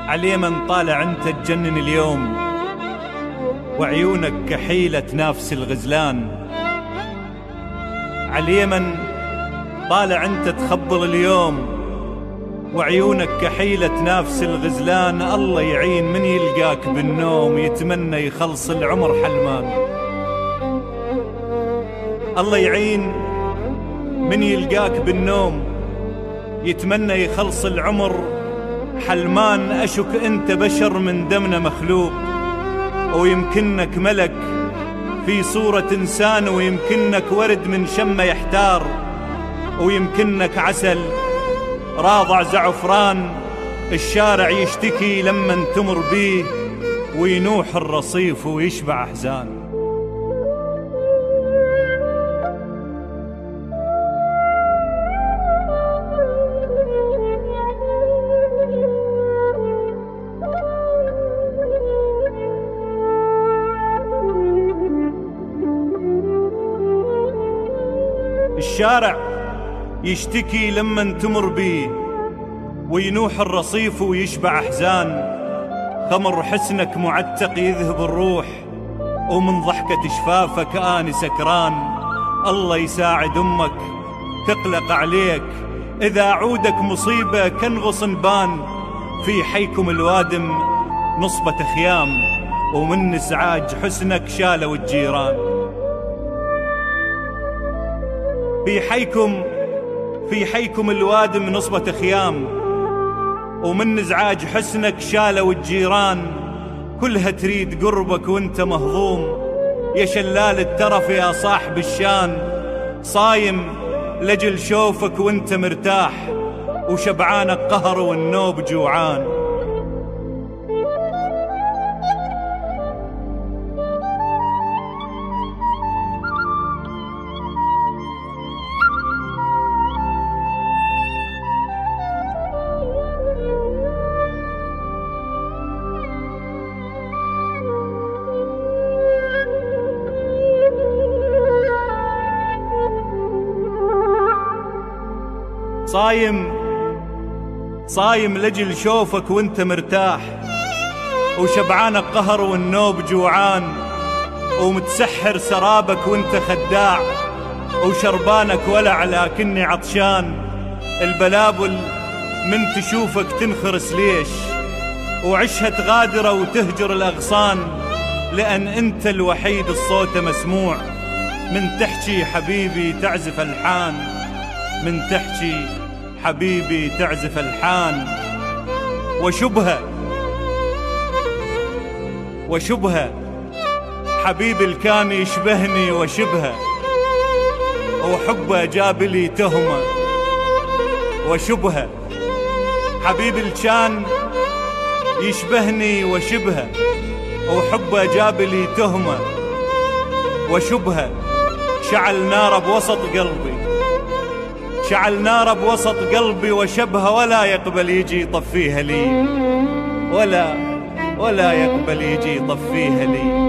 عاليمن طالع انت تجنن اليوم، وعيونك كحيلة نافس الغزلان. عاليمن طالع انت تخبل اليوم، وعيونك كحيلة نافس الغزلان. الله يعين من يلقاك بالنوم يتمنى يخلص العمر حلمان. الله يعين من يلقاك بالنوم يتمنى يخلص العمر حلمان. أشك أنت بشر من دمنا مخلوق، ويمكنك ملك في صورة إنسان، ويمكنك ورد من شمه يحتار، ويمكنك عسل راضع زعفران. الشارع يشتكي لما تمر بيه، وينوح الرصيف ويشبع أحزان. الشارع يشتكي لمن تمر بيه، وينوح الرصيف ويشبع أحزان. خمر حسنك معتق يذهب الروح، ومن ضحكة شفافك آني سكران. الله يساعد أمك تقلق عليك، إذا عودك مصيبة كنغص بان. في حيكم الوادم نصبة خيام، ومن إزعاج حسنك شالوا الجيران. في حيكم الوادم نصبة خيام، ومن ازعاج حسنك شالوا الجيران. كلها تريد قربك وانت مهضوم، يا شلال الترف يا صاحب الشان. صايم لجل شوفك وانت مرتاح، وشبعانك قهر والنوب جوعان. صايم لجل شوفك وانت مرتاح، وشبعانك قهر والنوب جوعان. ومتسحر سرابك وانت خداع، وشربانك ولع لكني عطشان. البلابل من تشوفك تنخرس ليش، وعشها تغادر وتهجر الأغصان. لأن انت الوحيد الصوت مسموع، من تحكي حبيبي تعزف الحان. من تحكي حبيبي تعزف الحان. وشبهه حبيبي الكان يشبهني وشبهه، وحبه جاب لي تهمه. وشبهه حبيبي الكان يشبهني وشبهه، وحبه جاب لي تهمه. وشبهه شعل نار بوسط قلبي، وشبهه ولا يقبل يجي يطفيها لي، ولا يقبل يجي يطفيها لي.